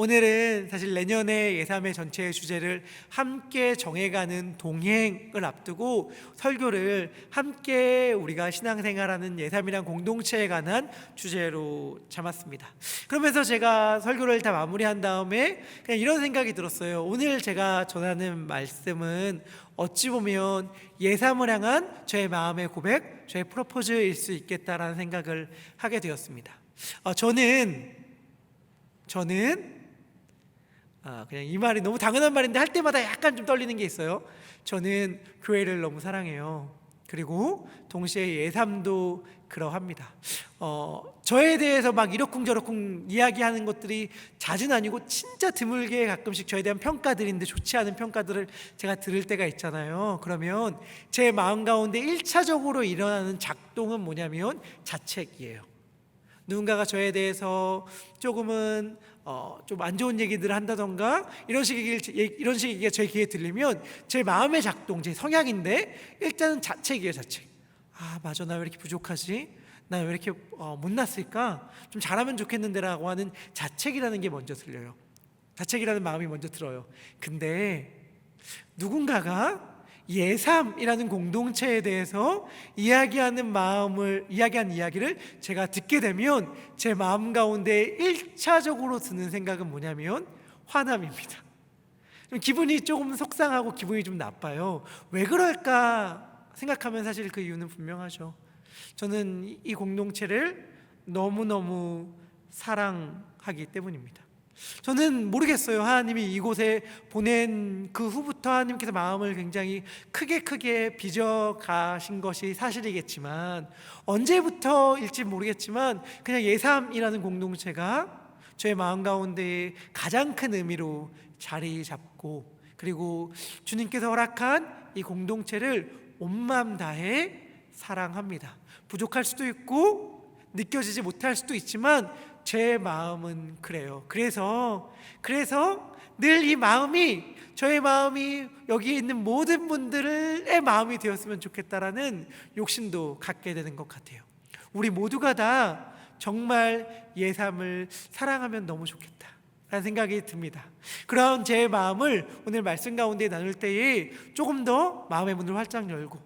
오늘은 사실 내년에 예삼의 전체 주제를 함께 정해가는 동행을 앞두고 설교를 함께 우리가 신앙생활하는 예삼이란 공동체에 관한 주제로 잡았습니다. 그러면서 제가 설교를 다 마무리한 다음에 그냥 이런 생각이 들었어요. 오늘 제가 전하는 말씀은 어찌 보면 예삼을 향한 저의 마음의 고백, 저의 프로포즈일 수 있겠다라는 생각을 하게 되었습니다. 저는 그냥 이 말이 너무 당연한 말인데 할 때마다 약간 좀 떨리는 게 있어요. 저는 교회를 너무 사랑해요. 그리고 동시에 예삼도 그러합니다. 저에 대해서 막 이러쿵저러쿵 이야기하는 것들이 자주는 아니고 진짜 드물게 가끔씩 저에 대한 평가들인데 좋지 않은 평가들을 제가 들을 때가 있잖아요. 그러면 제 마음 가운데 1차적으로 일어나는 작동은 뭐냐면 자책이에요. 누군가가 저에 대해서 조금은 좀 안 좋은 얘기들을 한다던가 이런 식의 얘기가 제 귀에 들리면 제 마음의 작동, 제 성향인데 일단은 자책이에요. 자책. 맞아, 나 왜 이렇게 부족하지? 나 왜 이렇게 못났을까? 좀 잘하면 좋겠는데 라고 하는 자책이라는 게 먼저 들려요. 자책이라는 마음이 먼저 들어요. 근데 누군가가 예삼이라는 공동체에 대해서 이야기하는 이야기를 제가 듣게 되면 제 마음 가운데 1차적으로 드는 생각은 뭐냐면 화남입니다. 기분이 조금 속상하고 기분이 좀 나빠요. 왜 그럴까 생각하면 사실 그 이유는 분명하죠. 저는 이 공동체를 너무너무 사랑하기 때문입니다. 저는 모르겠어요. 하나님이 이곳에 보낸 그 후부터 하나님께서 마음을 굉장히 크게 빚어가신 것이 사실이겠지만, 언제부터일지 모르겠지만 그냥 예삼이라는 공동체가 저의 마음 가운데 가장 큰 의미로 자리 잡고, 그리고 주님께서 허락한 이 공동체를 온 마음 다해 사랑합니다. 부족할 수도 있고 느껴지지 못할 수도 있지만 제 마음은 그래요. 그래서 늘 이 마음이, 저의 마음이 여기 있는 모든 분들의 마음이 되었으면 좋겠다라는 욕심도 갖게 되는 것 같아요. 우리 모두가 다 정말 예삼을 사랑하면 너무 좋겠다 라는 생각이 듭니다. 그런 제 마음을 오늘 말씀 가운데 나눌 때에 조금 더 마음의 문을 활짝 열고,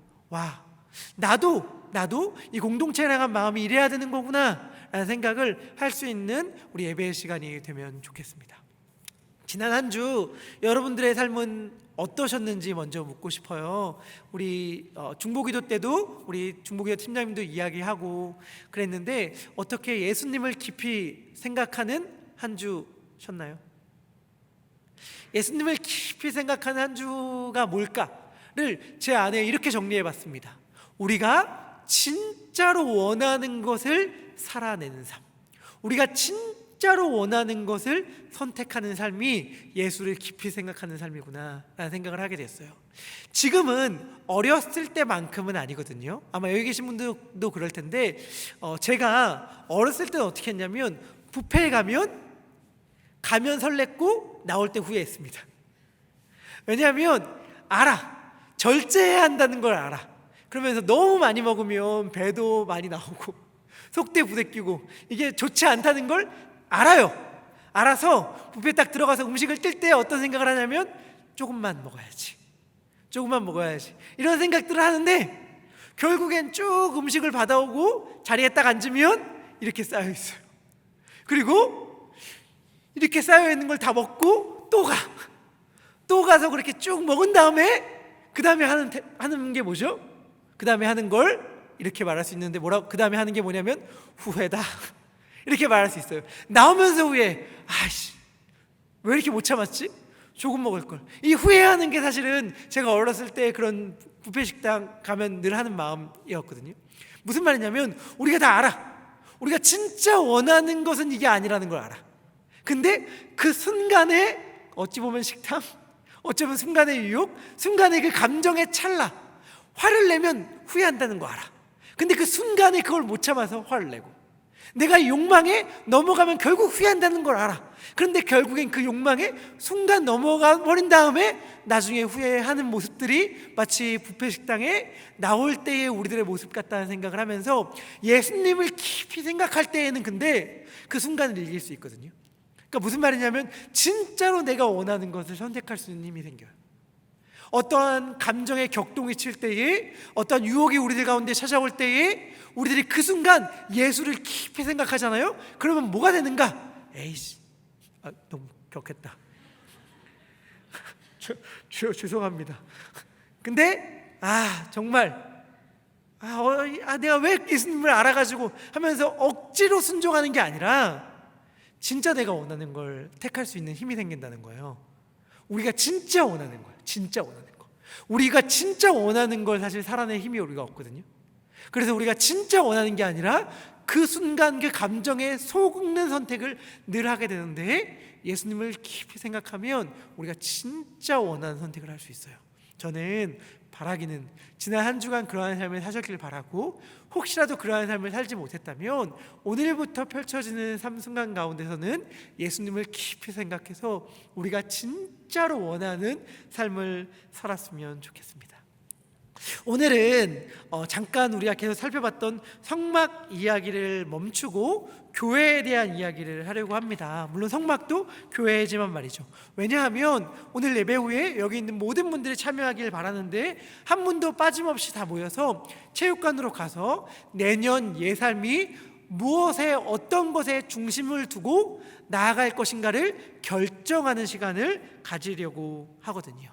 나도 이 공동체를 향한 마음이 이래야 되는 거구나 라는 생각을 할 수 있는 우리 예배의 시간이 되면 좋겠습니다. 지난 한 주 여러분들의 삶은 어떠셨는지 먼저 묻고 싶어요. 우리 중보기도 때도 우리 중보기도 팀장님도 이야기하고 그랬는데, 어떻게 예수님을 깊이 생각하는 한 주셨나요? 예수님을 깊이 생각하는 한 주가 뭘까를 제 안에 이렇게 정리해봤습니다. 우리가 진짜로 원하는 것을 살아내는 삶, 우리가 진짜로 원하는 것을 선택하는 삶이 예수를 깊이 생각하는 삶이구나 라는 생각을 하게 됐어요. 지금은 어렸을 때만큼은 아니거든요. 아마 여기 계신 분들도 그럴 텐데, 제가 어렸을 때는 어떻게 했냐면, 뷔페에 가면 설렜고 나올 때 후회했습니다. 왜냐하면 절제해야 한다는 걸 알아. 그러면서 너무 많이 먹으면 배도 많이 나오고 속대 부대끼고 이게 좋지 않다는 걸 알아서 뷔페 딱 들어가서 음식을 뜰 때 어떤 생각을 하냐면, 조금만 먹어야지 이런 생각들을 하는데, 결국엔 쭉 음식을 받아오고 자리에 딱 앉으면 이렇게 쌓여있어요. 그리고 이렇게 쌓여있는 걸 다 먹고 또 가서 그렇게 쭉 먹은 다음에 그 다음에 하는 게 뭐죠? 그 다음에 하는 걸 이렇게 말할 수 있는데, 그 다음에 하는 게 뭐냐면 후회다 이렇게 말할 수 있어요. 나오면서 후회, 왜 이렇게 못 참았지? 조금 먹을 걸. 이 후회하는 게 사실은 제가 어렸을 때 그런 뷔페 식당 가면 늘 하는 마음이었거든요. 무슨 말이냐면, 우리가 다 알아. 우리가 진짜 원하는 것은 이게 아니라는 걸 알아. 근데 그 순간에, 어찌 보면 식탐, 어쩌면 순간의 유혹, 순간의 그 감정의 찰나, 화를 내면 후회한다는 거 알아. 근데 그 순간에 그걸 못 참아서 화를 내고, 내가 욕망에 넘어가면 결국 후회한다는 걸 알아. 그런데 결국엔 그 욕망에 순간 넘어가 버린 다음에 나중에 후회하는 모습들이 마치 뷔페 식당에 나올 때의 우리들의 모습 같다는 생각을 하면서, 예수님을 깊이 생각할 때에는 근데 그 순간을 이길 수 있거든요. 그러니까 무슨 말이냐면 진짜로 내가 원하는 것을 선택할 수 있는 힘이 생겨요. 어떠한 감정의 격동이 칠 때에, 어떠한 유혹이 우리들 가운데 찾아올 때에 우리들이 그 순간 예수를 깊이 생각하잖아요. 그러면 뭐가 되는가? 에이씨, 너무 격했다. 죄송합니다. 근데 정말 내가 왜 예수님을 알아가지고 하면서 억지로 순종하는 게 아니라 진짜 내가 원하는 걸 택할 수 있는 힘이 생긴다는 거예요. 우리가 진짜 원하는 거예요. 진짜 원하는 거. 우리가 진짜 원하는 걸 사실 살아낼 힘이 우리가 없거든요. 그래서 우리가 진짜 원하는 게 아니라 그 순간 그 감정에 속는 선택을 늘 하게 되는데, 예수님을 깊이 생각하면 우리가 진짜 원하는 선택을 할 수 있어요. 저는 바라기는 지난 한 주간 그러한 삶을 사셨길 바라고, 혹시라도 그러한 삶을 살지 못했다면 오늘부터 펼쳐지는 삶 순간 가운데서는 예수님을 깊이 생각해서 우리가 진짜로 원하는 삶을 살았으면 좋겠습니다. 오늘은 잠깐 우리가 계속 살펴봤던 성막 이야기를 멈추고 교회에 대한 이야기를 하려고 합니다. 물론 성막도 교회지만 말이죠. 왜냐하면 오늘 예배 후에 여기 있는 모든 분들이 참여하길 바라는데, 한 분도 빠짐없이 다 모여서 체육관으로 가서 내년 예삶이 무엇에, 어떤 것에 중심을 두고 나아갈 것인가를 결정하는 시간을 가지려고 하거든요.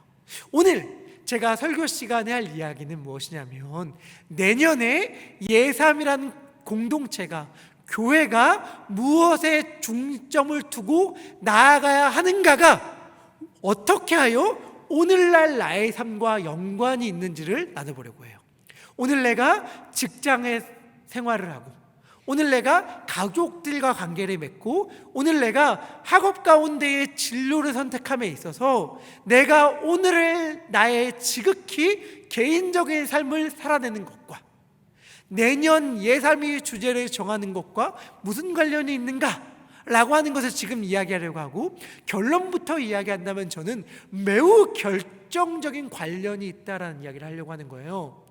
오늘 제가 설교 시간에 할 이야기는 무엇이냐면, 내년에 예삼이라는 공동체가, 교회가 무엇에 중점을 두고 나아가야 하는가가 어떻게 하여 오늘날 나의 삶과 연관이 있는지를 나눠보려고 해요. 오늘 내가 직장에 생활을 하고, 오늘 내가 가족들과 관계를 맺고, 오늘 내가 학업 가운데의 진로를 선택함에 있어서 내가 오늘의 나의 지극히 개인적인 삶을 살아내는 것과 내년 예삼위 주제를 정하는 것과 무슨 관련이 있는가 라고 하는 것을 지금 이야기하려고 하고, 결론부터 이야기한다면 저는 매우 결정적인 관련이 있다라는 이야기를 하려고 하는 거예요.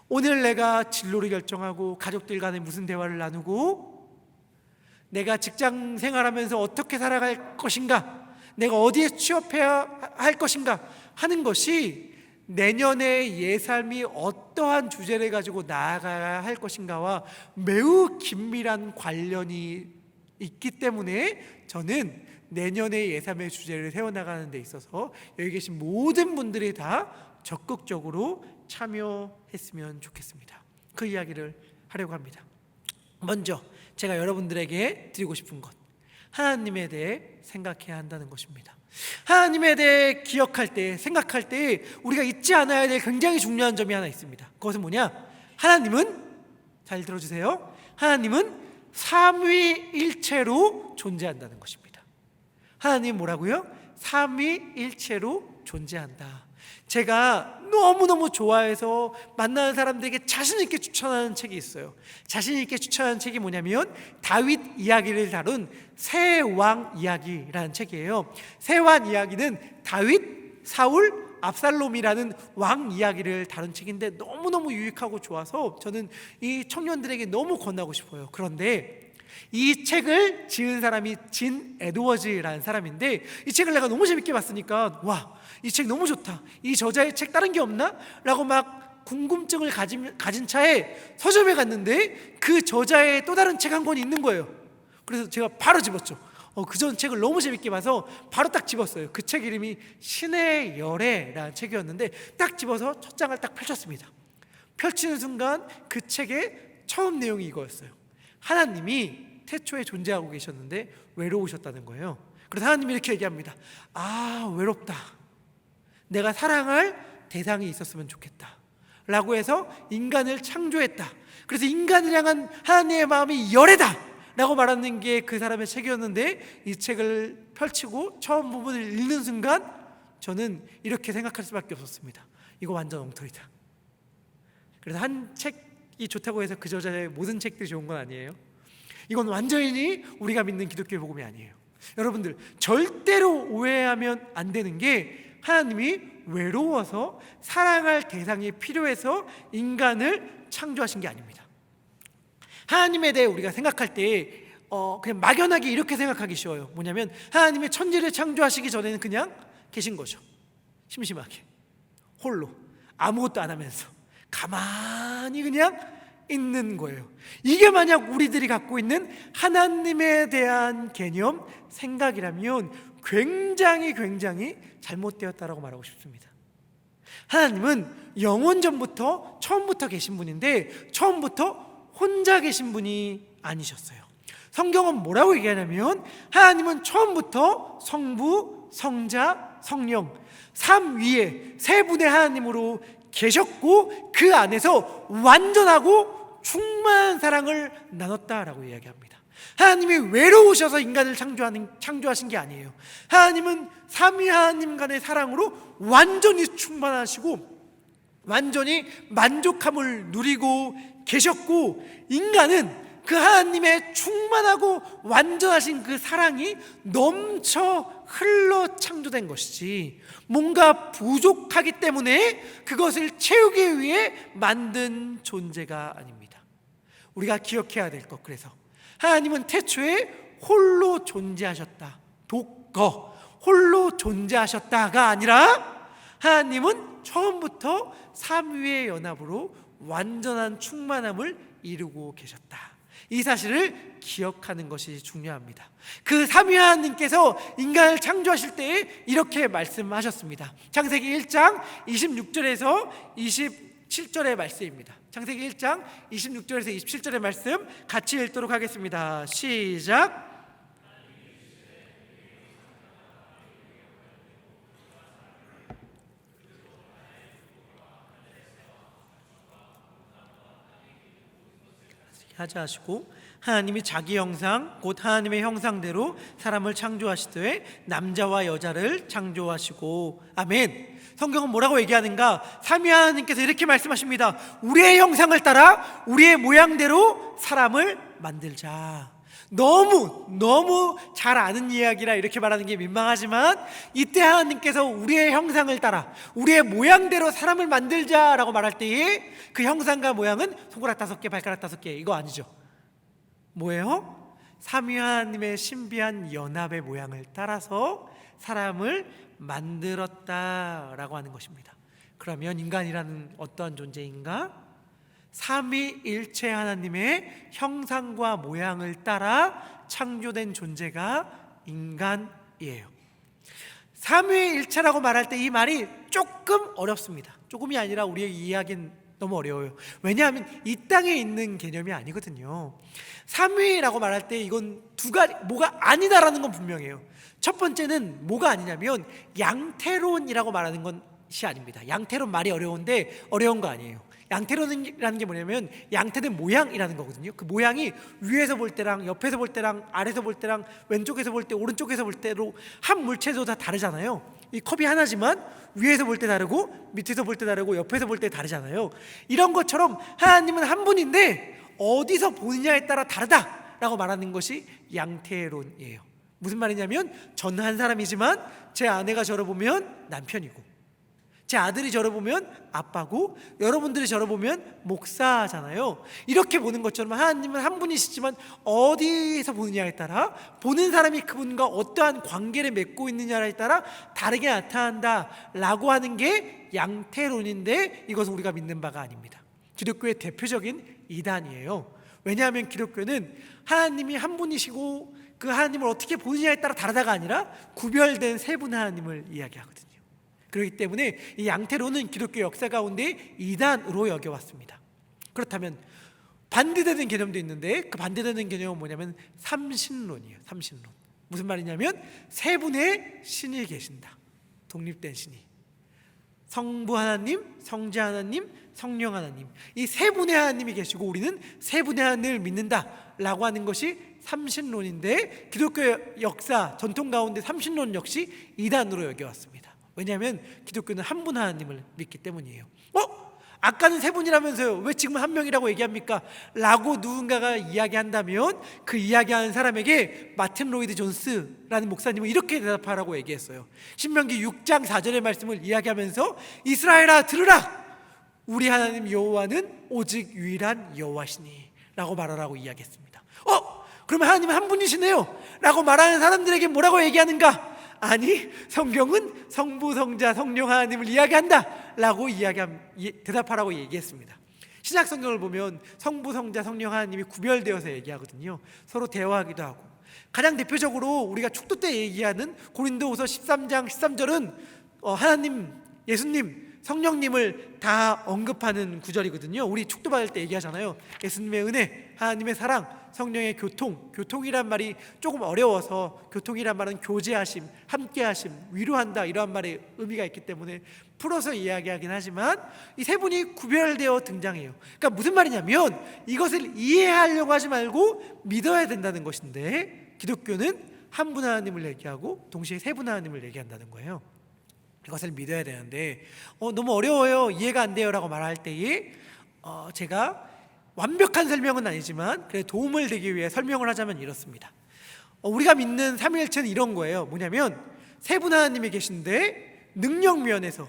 오늘 내가 진로를 결정하고 가족들 간에 무슨 대화를 나누고, 내가 직장 생활하면서 어떻게 살아갈 것인가, 내가 어디에 취업해야 할 것인가 하는 것이 내년의 예삶이 어떠한 주제를 가지고 나아가야 할 것인가와 매우 긴밀한 관련이 있기 때문에 저는 내년의 예삼의 주제를 세워나가는 데 있어서 여기 계신 모든 분들이 다 적극적으로 참여했으면 좋겠습니다. 그 이야기를 하려고 합니다. 먼저 제가 여러분들에게 드리고 싶은 것, 하나님에 대해 생각해야 한다는 것입니다. 하나님에 대해 기억할 때, 생각할 때 우리가 잊지 않아야 될 굉장히 중요한 점이 하나 있습니다. 그것은 뭐냐? 하나님은, 잘 들어주세요, 하나님은 삼위일체로 존재한다는 것입니다. 하나님 뭐라고요? 삼위일체로 존재한다. 제가 너무너무 좋아해서 만나는 사람들에게 자신 있게 추천하는 책이 있어요. 자신 있게 추천하는 책이 뭐냐면 다윗 이야기를 다룬 새 왕 이야기라는 책이에요. 새 왕 이야기는 다윗, 사울, 압살롬이라는 왕 이야기를 다룬 책인데 너무너무 유익하고 좋아서 저는 이 청년들에게 너무 권하고 싶어요. 그런데 이 책을 지은 사람이 진 에드워즈라는 사람인데, 이 책을 내가 너무 재밌게 봤으니까 와, 이 책 너무 좋다, 이 저자의 책 다른 게 없나? 라고 막 궁금증을 가진 차에 서점에 갔는데 그 저자의 또 다른 책 한 권이 있는 거예요. 그래서 제가 바로 집었죠. 그 전 책을 너무 재밌게 봐서 바로 딱 집었어요. 그 책 이름이 신의 열애라는 책이었는데 딱 집어서 첫 장을 딱 펼쳤습니다. 펼치는 순간 그 책의 처음 내용이 이거였어요. 하나님이 태초에 존재하고 계셨는데 외로우셨다는 거예요. 그래서 하나님이 이렇게 얘기합니다. 외롭다, 내가 사랑할 대상이 있었으면 좋겠다 라고 해서 인간을 창조했다. 그래서 인간을 향한 하나님의 마음이 열애다 라고 말하는 게 그 사람의 책이었는데, 이 책을 펼치고 처음 부분을 읽는 순간 저는 이렇게 생각할 수밖에 없었습니다. 이거 완전 엉터리다. 그래서 한 책이 좋다고 해서 그 저자의 모든 책들이 좋은 건 아니에요. 이건 완전히 우리가 믿는 기독교의 복음이 아니에요. 여러분들 절대로 오해하면 안 되는 게, 하나님이 외로워서 사랑할 대상이 필요해서 인간을 창조하신 게 아닙니다. 하나님에 대해 우리가 생각할 때 그냥 막연하게 이렇게 생각하기 쉬워요. 뭐냐면 하나님의 천지를 창조하시기 전에는 그냥 계신 거죠. 심심하게 홀로 아무것도 안 하면서 가만히 그냥 있는 거예요. 이게 만약 우리들이 갖고 있는 하나님에 대한 개념, 생각이라면 굉장히 잘못되었다라고 말하고 싶습니다. 하나님은 영원 전부터 처음부터 계신 분인데 처음부터 혼자 계신 분이 아니셨어요. 성경은 뭐라고 얘기하냐면 하나님은 처음부터 성부, 성자, 성령 삼위의 세 분의 하나님으로 계셨고 그 안에서 완전하고 충만한 사랑을 나눴다라고 이야기합니다. 하나님이 외로우셔서 인간을 창조하신 게 아니에요. 하나님은 삼위 하나님 간의 사랑으로 완전히 충만하시고 완전히 만족함을 누리고 계셨고 인간은 그 하나님의 충만하고 완전하신 그 사랑이 넘쳐 흘러 창조된 것이지 뭔가 부족하기 때문에 그것을 채우기 위해 만든 존재가 아닙니다. 우리가 기억해야 될 것, 그래서 하나님은 태초에 홀로 존재하셨다. 독거 홀로 존재하셨다가 아니라 하나님은 처음부터 삼위의 연합으로 완전한 충만함을 이루고 계셨다. 이 사실을 기억하는 것이 중요합니다. 그 삼위 하나님께서 인간을 창조하실 때에 이렇게 말씀하셨습니다. 창세기 1장 26절에서 27절의 말씀입니다. 창세기 1장 26절에서 27절의 말씀 같이 읽도록 하겠습니다. 시작. 하자 하시고 하나님이 자기 형상 곧 하나님의 형상대로 사람을 창조하시되 남자와 여자를 창조하시고 아멘. 성경은 뭐라고 얘기하는가? 삼위 하나님께서 이렇게 말씀하십니다. 우리의 형상을 따라 우리의 모양대로 사람을 만들자. 너무 잘 아는 이야기라 이렇게 말하는 게 민망하지만 이때 하나님께서 우리의 형상을 따라 우리의 모양대로 사람을 만들자라고 말할 때에 그 형상과 모양은 손가락 5개 발가락 5개 이거 아니죠. 뭐예요? 삼위 하나님의 신비한 연합의 모양을 따라서 사람을 만들었다라고 하는 것입니다. 그러면 인간이라는 어떠한 존재인가? 삼위일체 하나님의 형상과 모양을 따라 창조된 존재가 인간이에요. 삼위일체라고 말할 때 이 말이 조금 어렵습니다. 조금이 아니라 우리의 이해하기는 너무 어려워요. 왜냐하면 이 땅에 있는 개념이 아니거든요. 삼위라고 말할 때 이건 두 가지 뭐가 아니다라는 건 분명해요. 첫 번째는 뭐가 아니냐면 양태론이라고 말하는 것이 아닙니다. 양태론 말이 어려운데 어려운 거 아니에요. 양태론이라는 게 뭐냐면 양태된 모양이라는 거거든요. 그 모양이 위에서 볼 때랑 옆에서 볼 때랑 아래에서 볼 때랑 왼쪽에서 볼 때 오른쪽에서 볼 때로 한 물체도 다 다르잖아요. 이 컵이 하나지만 위에서 볼 때 다르고 밑에서 볼 때 다르고 옆에서 볼 때 다르잖아요. 이런 것처럼 하나님은 한 분인데 어디서 보느냐에 따라 다르다라고 말하는 것이 양태론이에요. 무슨 말이냐면 저는 한 사람이지만 제 아내가 저를 보면 남편이고 제 아들이 저를 보면 아빠고 여러분들이 저를 보면 목사잖아요. 이렇게 보는 것처럼 하나님은 한 분이시지만 어디서 보느냐에 따라 보는 사람이 그분과 어떠한 관계를 맺고 있느냐에 따라 다르게 나타난다라고 하는 게 양태론인데 이것은 우리가 믿는 바가 아닙니다. 기독교의 대표적인 이단이에요. 왜냐하면 기독교는 하나님이 한 분이시고 그 하나님을 어떻게 보느냐에 따라 다르다가 아니라 구별된 세 분 하나님을 이야기하거든요. 그렇기 때문에 이 양태론은 기독교 역사 가운데 이단으로 여겨왔습니다. 그렇다면 반대되는 개념도 있는데 그 반대되는 개념은 뭐냐면 삼신론이에요. 삼신론. 무슨 말이냐면 세 분의 신이 계신다. 독립된 신이. 성부 하나님, 성자 하나님, 성령 하나님. 이 세 분의 하나님이 계시고 우리는 세 분의 하나님을 믿는다라고 하는 것이 삼신론인데 기독교 역사 전통 가운데 삼신론 역시 이단으로 여겨왔습니다. 왜냐하면 기독교는 한 분 하나님을 믿기 때문이에요. 아까는 세 분이라면서요 왜 지금 한 명이라고 얘기합니까? 라고 누군가가 이야기한다면 그 이야기하는 사람에게 마틴 로이드 존스라는 목사님은 이렇게 대답하라고 얘기했어요. 신명기 6장 4절의 말씀을 이야기하면서 이스라엘아 들으라 우리 하나님 여호와는 오직 유일한 여호와시니 라고 말하라고 이야기했습니다. 그러면 하나님은 한 분이시네요 라고 말하는 사람들에게 뭐라고 얘기하는가? 아니, 성경은 성부, 성자, 성령 하나님을 이야기한다 라고 대답하라고 얘기했습니다. 신약 성경을 보면 성부, 성자, 성령 하나님이 구별되어서 얘기하거든요. 서로 대화하기도 하고. 가장 대표적으로 우리가 축도 때 얘기하는 고린도후서 13장 13절은 하나님, 예수님, 성령님을 다 언급하는 구절이거든요. 우리 축도 받을 때 얘기하잖아요. 예수님의 은혜, 하나님의 사랑, 성령의 교통이란 말이 조금 어려워서 교통이란 말은 교제하심, 함께하심, 위로한다 이러한 말의 의미가 있기 때문에 풀어서 이야기하긴 하지만 이 세 분이 구별되어 등장해요. 그러니까 무슨 말이냐면 이것을 이해하려고 하지 말고 믿어야 된다는 것인데, 기독교는 한 분 하나님을 얘기하고 동시에 세 분 하나님을 얘기한다는 거예요. 이것을 믿어야 되는데 너무 어려워요, 이해가 안 돼요 라고 말할 때에 제가 완벽한 설명은 아니지만 그래 도움을 되기 위해 설명을 하자면 이렇습니다. 우리가 믿는 삼위일체는 이런 거예요. 뭐냐면 세 분 하나님이 계신데 능력 면에서,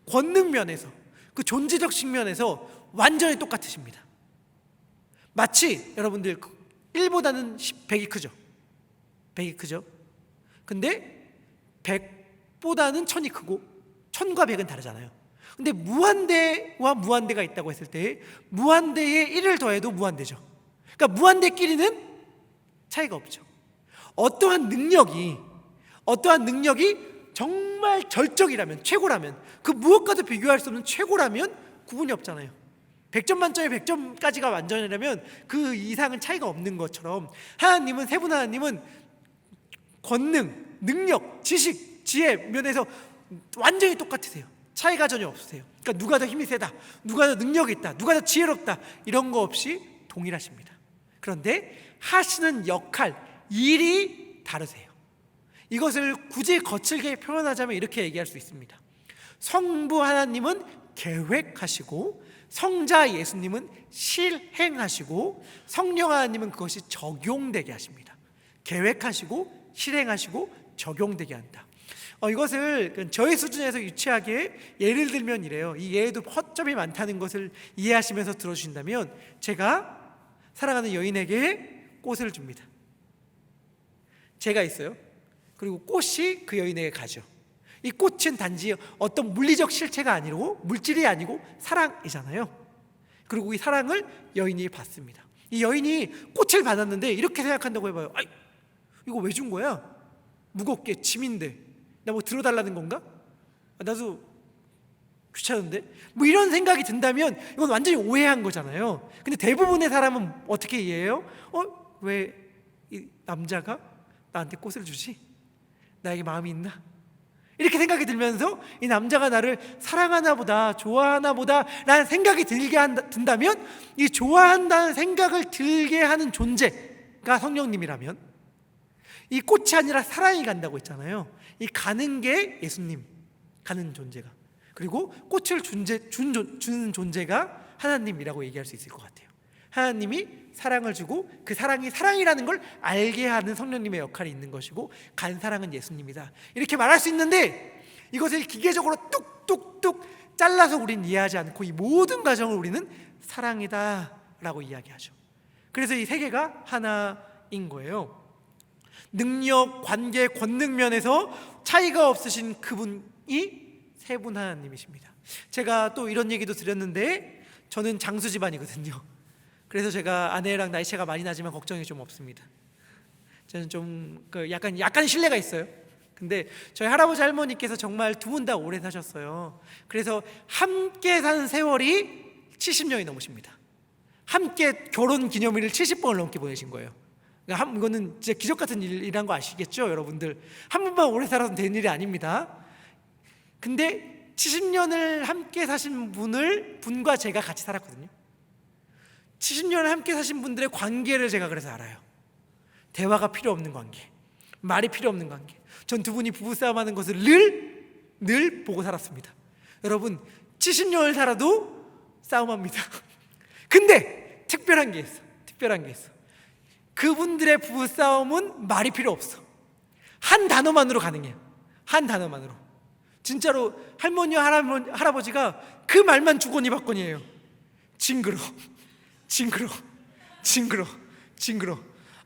권능 면에서, 그 존재적 측면에서 완전히 똑같으십니다. 마치 여러분들 1보다는 100이 크죠. 100이 크죠. 근데 100보다는 1000이 크고 1000과 100은 다르잖아요. 근데 무한대와 무한대가 있다고 했을 때 무한대에 1을 더해도 무한대죠. 그러니까 무한대끼리는 차이가 없죠. 어떠한 능력이 정말 절정이라면, 최고라면, 그 무엇과도 비교할 수 없는 최고라면 구분이 없잖아요. 100점 만점에 100점까지가 완전이라면 그 이상은 차이가 없는 것처럼 하나님은, 세 분 하나님은 권능, 능력, 지식, 지혜 면에서 완전히 똑같으세요. 차이가 전혀 없으세요. 그러니까 누가 더 힘이 세다, 누가 더 능력이 있다, 누가 더 지혜롭다 이런 거 없이 동일하십니다. 그런데 하시는 역할, 일이 다르세요. 이것을 굳이 거칠게 표현하자면 이렇게 얘기할 수 있습니다. 성부 하나님은 계획하시고 성자 예수님은 실행하시고 성령 하나님은 그것이 적용되게 하십니다. 계획하시고 실행하시고 적용되게 한다. 이것을 저의 수준에서 유치하게 예를 들면 이래요. 이 예에도 허점이 많다는 것을 이해하시면서 들어주신다면, 제가 사랑하는 여인에게 꽃을 줍니다. 제가 있어요. 그리고 꽃이 그 여인에게 가죠. 이 꽃은 단지 어떤 물리적 실체가 아니고, 물질이 아니고 사랑이잖아요. 그리고 이 사랑을 여인이 받습니다. 이 여인이 꽃을 받았는데 이렇게 생각한다고 해봐요. 아이, 이거 왜 준 거야? 무겁게, 짐인데 나 뭐 들어달라는 건가? 나도 귀찮은데? 뭐 이런 생각이 든다면 이건 완전히 오해한 거잖아요. 근데 대부분의 사람은 어떻게 이해해요? 왜 이 남자가 나한테 꽃을 주지? 나에게 마음이 있나? 이렇게 생각이 들면서 이 남자가 나를 사랑하나 보다, 좋아하나 보다 라는 생각이 든다면, 이 좋아한다는 생각을 들게 하는 존재가 성령님이라면, 이 꽃이 아니라 사랑이 간다고 했잖아요. 이 가는 게 예수님, 가는 존재가, 그리고 꽃을 주는 존재가 하나님이라고 얘기할 수 있을 것 같아요. 하나님이 사랑을 주고 그 사랑이 사랑이라는 걸 알게 하는 성령님의 역할이 있는 것이고, 간 사랑은 예수님이다 이렇게 말할 수 있는데, 이것을 기계적으로 뚝뚝뚝 잘라서 우리는 이해하지 않고 이 모든 과정을 우리는 사랑이다 라고 이야기하죠. 그래서 이 세 개가 하나인 거예요. 능력, 관계, 권능 면에서 차이가 없으신 그분이 세 분 하나님이십니다. 제가 또 이런 얘기도 드렸는데, 저는 장수 집안이거든요. 그래서 제가 아내랑 나이 차가 많이 나지만 걱정이 좀 없습니다. 저는 좀 약간 신뢰가 있어요. 근데 저희 할아버지 할머니께서 정말 두 분 다 오래 사셨어요. 그래서 함께 산 세월이 70년이 넘으십니다. 함께 결혼 기념일을 70번을 넘게 보내신 거예요. 이거는 진짜 기적 같은 일이란 거 아시겠죠, 여러분들? 한 번만 오래 살아서 된 일이 아닙니다. 근데 70년을 함께 사신 분과 제가 같이 살았거든요. 70년을 함께 사신 분들의 관계를 제가 그래서 알아요. 대화가 필요 없는 관계, 말이 필요 없는 관계. 전 두 분이 부부싸움하는 것을 늘 보고 살았습니다. 여러분, 70년을 살아도 싸움합니다. 근데 특별한 게 있어. 그분들의 부부싸움은 말이 필요 없어. 한 단어만으로 가능해요. 한 단어만으로. 진짜로 할머니와 할아버지가 그 말만 주거니 받거니예요. 징그러.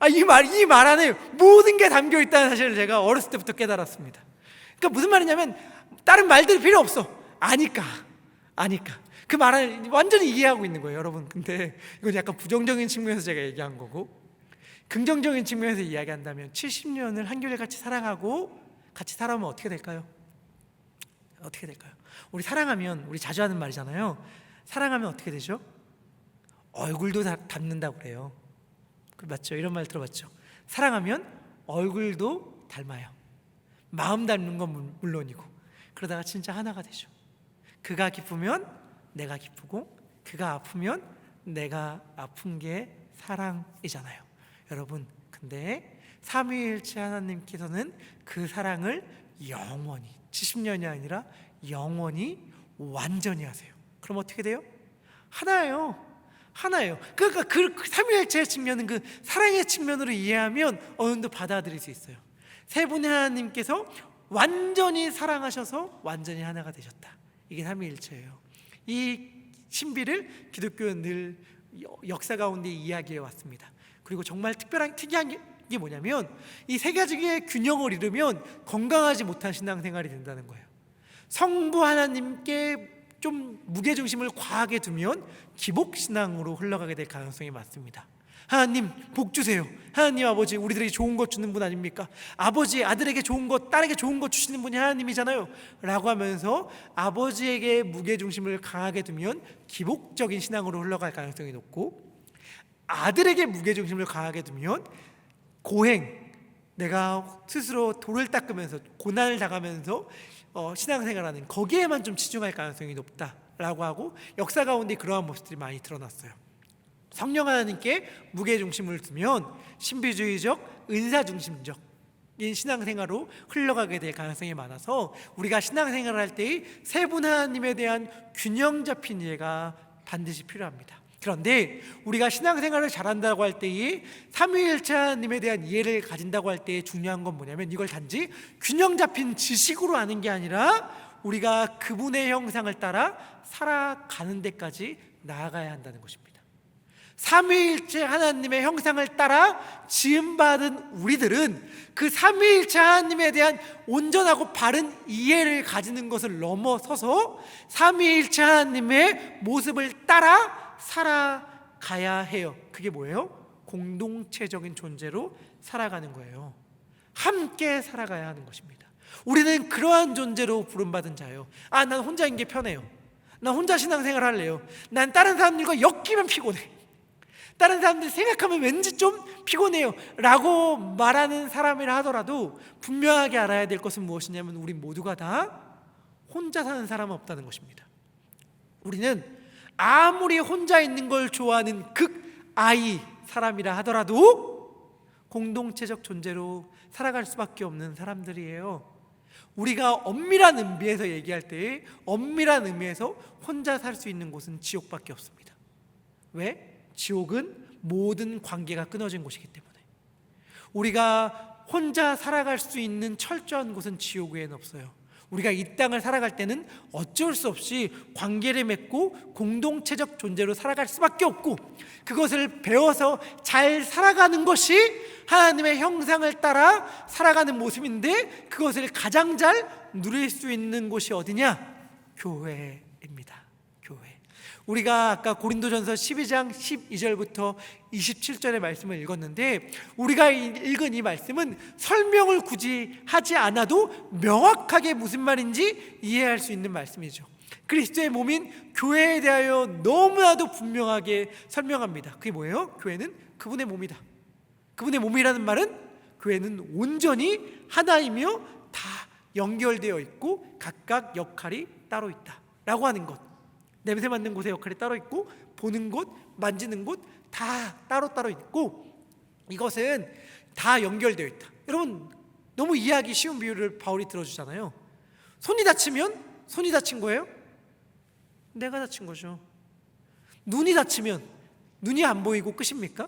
이 말 안에 모든 게 담겨 있다는 사실을 제가 어렸을 때부터 깨달았습니다. 그러니까 무슨 말이냐면 다른 말들이 필요 없어. 아니까. 그 말을 완전히 이해하고 있는 거예요, 여러분. 근데 이건 약간 부정적인 측면에서 제가 얘기한 거고, 긍정적인 측면에서 이야기한다면 70년을 한결같이 사랑하고 같이 살아오면 어떻게 될까요? 어떻게 될까요? 우리 사랑하면, 우리 자주 하는 말이잖아요. 사랑하면 어떻게 되죠? 얼굴도 닮는다고 그래요. 맞죠? 이런 말 들어봤죠? 사랑하면 얼굴도 닮아요. 마음 닮는 건 물론이고, 그러다가 진짜 하나가 되죠. 그가 기쁘면 내가 기쁘고, 그가 아프면 내가 아픈 게 사랑이잖아요. 여러분, 근데 삼위일체 하나님께서는 그 사랑을 영원히, 70년이 아니라 영원히 완전히 하세요. 그럼 어떻게 돼요? 하나예요. 그러니까 그 삼위일체의 측면은 그 사랑의 측면으로 이해하면 어느 정도 받아들일 수 있어요. 세 분의 하나님께서 완전히 사랑하셔서 완전히 하나가 되셨다. 이게 삼위일체예요. 이 신비를 기독교는 늘 역사 가운데 이야기해 왔습니다. 그리고 정말 특이한 게 뭐냐면 이 세 가지의 균형을 잃으면 건강하지 못한 신앙생활이 된다는 거예요. 성부 하나님께 좀 무게중심을 과하게 두면 기복신앙으로 흘러가게 될 가능성이 많습니다. 하나님 복 주세요. 하나님 아버지, 우리들에게 좋은 것 주는 분 아닙니까? 아버지, 아들에게 좋은 것, 딸에게 좋은 것 주시는 분이 하나님이잖아요 라고 하면서 아버지에게 무게중심을 강하게 두면 기복적인 신앙으로 흘러갈 가능성이 높고, 아들에게 무게중심을 강하게 두면 고행, 내가 스스로 돌을 닦으면서 고난을 당하면서 신앙생활하는 거기에만 좀 치중할 가능성이 높다라고 하고, 역사 가운데 그러한 모습들이 많이 드러났어요. 성령 하나님께 무게중심을 두면 신비주의적, 은사중심적 인 신앙생활로 흘러가게 될 가능성이 많아서 우리가 신앙생활을 할 때 세 분 하나님에 대한 균형 잡힌 이해가 반드시 필요합니다. 그런데 우리가 신앙생활을 잘한다고 할 때에 삼위일체 하나님에 대한 이해를 가진다고 할 때 중요한 건 뭐냐면, 이걸 단지 균형 잡힌 지식으로 아는 게 아니라 우리가 그분의 형상을 따라 살아가는 데까지 나아가야 한다는 것입니다. 삼위일체 하나님의 형상을 따라 지음받은 우리들은 그 삼위일체 하나님에 대한 온전하고 바른 이해를 가지는 것을 넘어서서 삼위일체 하나님의 모습을 따라 살아가야 해요. 그게 뭐예요? 공동체적인 존재로 살아가는 거예요. 함께 살아가야 하는 것입니다. 우리는 그러한 존재로 부름받은 자예요. 난 혼자인 게 편해요. 난 혼자 신앙생활 할래요. 난 다른 사람들과 엮이면 피곤해. 다른 사람들 생각하면 왠지 좀 피곤해요 라고 말하는 사람이라 하더라도 분명하게 알아야 될 것은 무엇이냐면, 우리 모두가 다 혼자 사는 사람은 없다는 것입니다. 우리는 아무리 혼자 있는 걸 좋아하는 극아이 사람이라 하더라도 공동체적 존재로 살아갈 수밖에 없는 사람들이에요. 우리가 엄밀한 의미에서 얘기할 때 엄밀한 의미에서 혼자 살 수 있는 곳은 지옥밖에 없습니다. 왜? 지옥은 모든 관계가 끊어진 곳이기 때문에. 우리가 혼자 살아갈 수 있는 철저한 곳은 지옥 외에는 없어요. 우리가 이 땅을 살아갈 때는 어쩔 수 없이 관계를 맺고 공동체적 존재로 살아갈 수밖에 없고, 그것을 배워서 잘 살아가는 것이 하나님의 형상을 따라 살아가는 모습인데, 그것을 가장 잘 누릴 수 있는 곳이 어디냐? 교회입니다. 교회. 우리가 아까 고린도전서 12장 12절부터 27절의 말씀을 읽었는데, 우리가 읽은 이 말씀은 설명을 굳이 하지 않아도 명확하게 무슨 말인지 이해할 수 있는 말씀이죠. 그리스도의 몸인 교회에 대하여 너무나도 분명하게 설명합니다. 그게 뭐예요? 교회는 그분의 몸이다. 그분의 몸이라는 말은 교회는 온전히 하나이며 다 연결되어 있고 각각 역할이 따로 있다 라고 하는 것. 냄새 맡는 곳의 역할이 따로 있고, 보는 곳, 만지는 곳 다 따로따로 있고, 이것은 다 연결되어 있다. 여러분, 너무 이해하기 쉬운 비유를 바울이 들어주잖아요. 손이 다치면 손이 다친 거예요? 내가 다친 거죠. 눈이 다치면 눈이 안 보이고 끝입니까?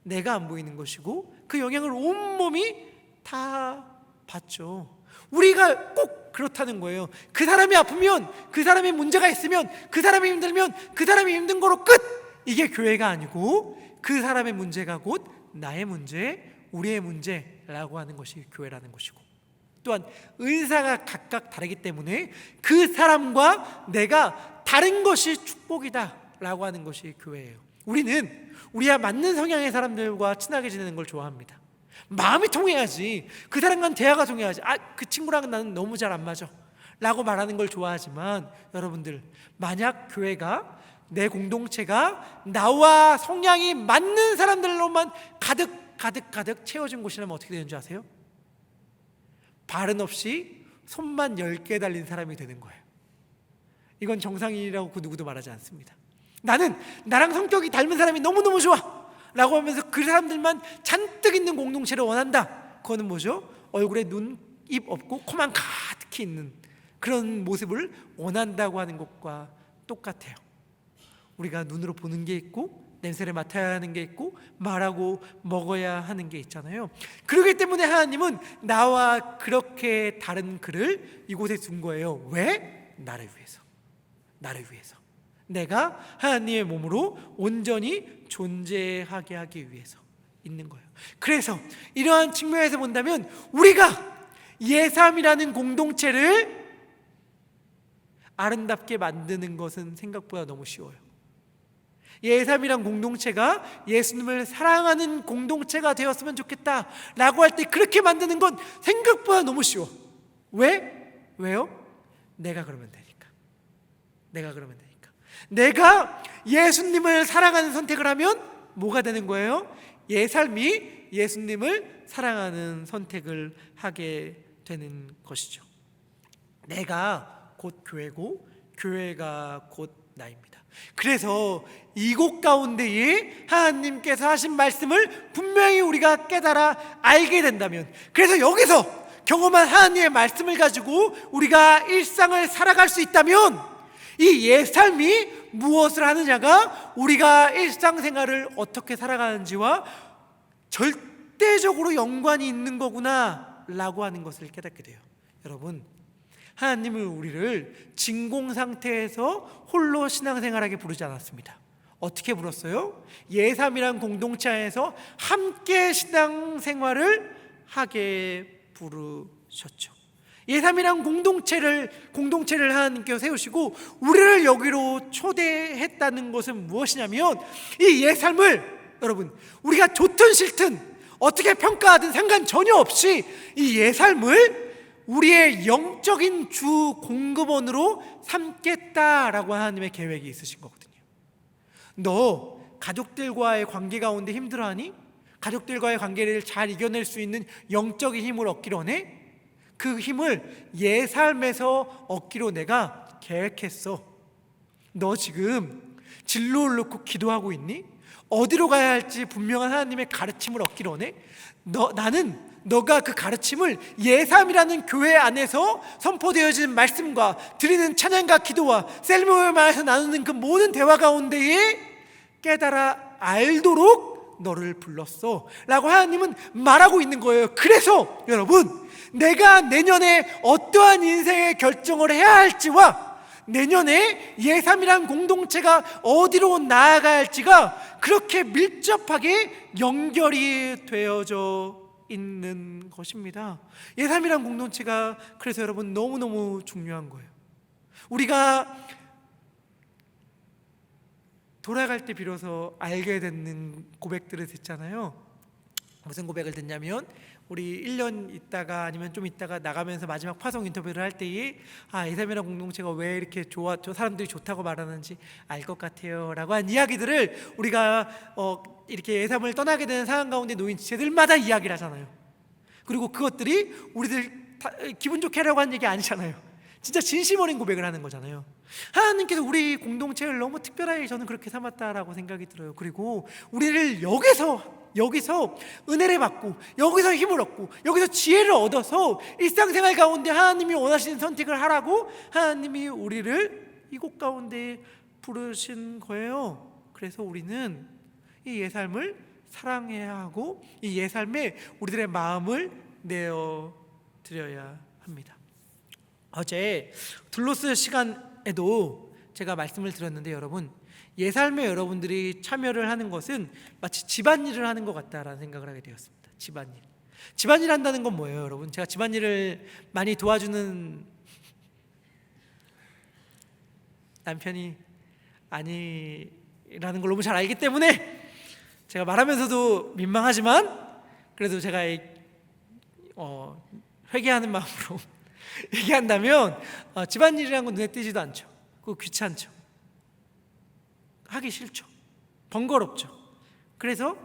내가 안 보이는 것이고, 그 영향을 온몸이 다 받죠. 우리가 꼭 그렇다는 거예요. 그 사람이 아프면, 그 사람이 문제가 있으면, 그 사람이 힘들면 그 사람이 힘든 거로 끝! 이게 교회가 아니고, 그 사람의 문제가 곧 나의 문제, 우리의 문제라고 하는 것이 교회라는 것이고, 또한 은사가 각각 다르기 때문에 그 사람과 내가 다른 것이 축복이다 라고 하는 것이 교회예요. 우리는 우리와 맞는 성향의 사람들과 친하게 지내는 걸 좋아합니다. 마음이 통해야지, 그 사람과는 대화가 통해야지, 그 친구랑은 나는 너무 잘 안 맞아 라고 말하는 걸 좋아하지만, 여러분들, 만약 교회가, 내 공동체가 나와 성향이 맞는 사람들로만 가득 채워진 곳이라면 어떻게 되는 줄 아세요? 발은 없이 손만 10개 달린 사람이 되는 거예요. 이건 정상이라고 그 누구도 말하지 않습니다. 나는 나랑 성격이 닮은 사람이 너무너무 좋아 라고 하면서 그 사람들만 잔뜩 있는 공동체를 원한다. 그거는 뭐죠? 얼굴에 눈, 입 없고 코만 가득히 있는 그런 모습을 원한다고 하는 것과 똑같아요. 우리가 눈으로 보는 게 있고, 냄새를 맡아야 하는 게 있고, 말하고 먹어야 하는 게 있잖아요. 그렇기 때문에 하나님은 나와 그렇게 다른 그를 이곳에 둔 거예요. 왜? 나를 위해서. 내가 하나님의 몸으로 온전히 존재하게 하기 위해서 있는 거예요. 그래서 이러한 측면에서 본다면 우리가 예삼이라는 공동체를 아름답게 만드는 것은 생각보다 너무 쉬워요. 예삼이란 공동체가 예수님을 사랑하는 공동체가 되었으면 좋겠다 라고 할 때 그렇게 만드는 건 생각보다 너무 쉬워. 왜요? 내가 그러면 되니까. 내가 예수님을 사랑하는 선택을 하면 뭐가 되는 거예요? 예살미 예수님을 사랑하는 선택을 하게 되는 것이죠. 내가 곧 교회고 교회가 곧 나입니다. 그래서 이곳 가운데에 하나님께서 하신 말씀을 분명히 우리가 깨달아 알게 된다면, 그래서 여기서 경험한 하나님의 말씀을 가지고 우리가 일상을 살아갈 수 있다면, 이 옛삶이 무엇을 하느냐가 우리가 일상생활을 어떻게 살아가는지와 절대적으로 연관이 있는 거구나 라고 하는 것을 깨닫게 돼요. 여러분, 하나님은 우리를 진공 상태에서 홀로 신앙생활하게 부르지 않았습니다. 어떻게 불렀어요? 예삼이란 공동체 안에서 함께 신앙생활을 하게 부르셨죠. 예삼이란 공동체를 하나님께서 세우시고 우리를 여기로 초대했다는 것은 무엇이냐면, 이 예삼을 여러분, 우리가 좋든 싫든 어떻게 평가하든 상관 전혀 없이 이 예삼을 우리의 영적인 주 공급원으로 삼겠다라고 하나님의 계획이 있으신 거거든요. 너 가족들과의 관계 가운데 힘들어하니? 가족들과의 관계를 잘 이겨낼 수 있는 영적인 힘을 얻기로 하네? 그 힘을 예삶에서 얻기로 내가 계획했어. 너 지금 진로를 놓고 기도하고 있니? 어디로 가야 할지 분명한 하나님의 가르침을 얻기로 하네? 나는 너가 그 가르침을 예삼이라는 교회 안에서 선포되어진 말씀과 드리는 찬양과 기도와 셀모임에서 나누는 그 모든 대화 가운데에 깨달아 알도록 너를 불렀어 라고 하나님은 말하고 있는 거예요. 그래서 여러분, 내가 내년에 어떠한 인생의 결정을 해야 할지와 내년에 예삼이란 공동체가 어디로 나아가야 할지가 그렇게 밀접하게 연결이 되어져 있는 것입니다. 예삼이란 공동체가 그래서 여러분 너무너무 중요한 거예요. 우리가 돌아갈 때 비로소 알게 되는 고백들을 듣잖아요. 무슨 고백을 듣냐면, 우리 1년 있다가 아니면 좀 있다가 나가면서 마지막 파송 인터뷰를 할 때에 예삼이란 공동체가 왜 이렇게 사람들이 좋다고 말하는지 알 것 같아요 라고 한 이야기들을 우리가 이렇게 예삼을 떠나게 되는 상황 가운데 놓인 지체들마다 이야기를 하잖아요. 그리고 그것들이 우리들 기분 좋게 하려고 하는 얘기 아니잖아요. 진짜 진심 어린 고백을 하는 거잖아요. 하나님께서 우리 공동체를 너무 특별하게 저는 그렇게 삼았다라고 생각이 들어요. 그리고 우리를 여기서 은혜를 받고, 여기서 힘을 얻고, 여기서 지혜를 얻어서 일상생활 가운데 하나님이 원하시는 선택을 하라고 하나님이 우리를 이곳 가운데 부르신 거예요. 그래서 우리는 이 예살을 사랑해야 하고 이 예살에 우리들의 마음을 내어드려야 합니다. 어제 둘로스 시간에도 제가 말씀을 드렸는데, 여러분, 예살매 여러분들이 참여를 하는 것은 마치 집안일을 하는 것 같다라는 생각을 하게 되었습니다. 집안일 한다는 건 뭐예요, 여러분? 제가 집안일을 많이 도와주는 남편이 아니라는 걸 너무 잘 알기 때문에 제가 말하면서도 민망하지만 그래도 제가 회개하는 마음으로 얘기한다면 집안일이라는 건 눈에 띄지도 않죠. 그거 귀찮죠. 하기 싫죠. 번거롭죠. 그래서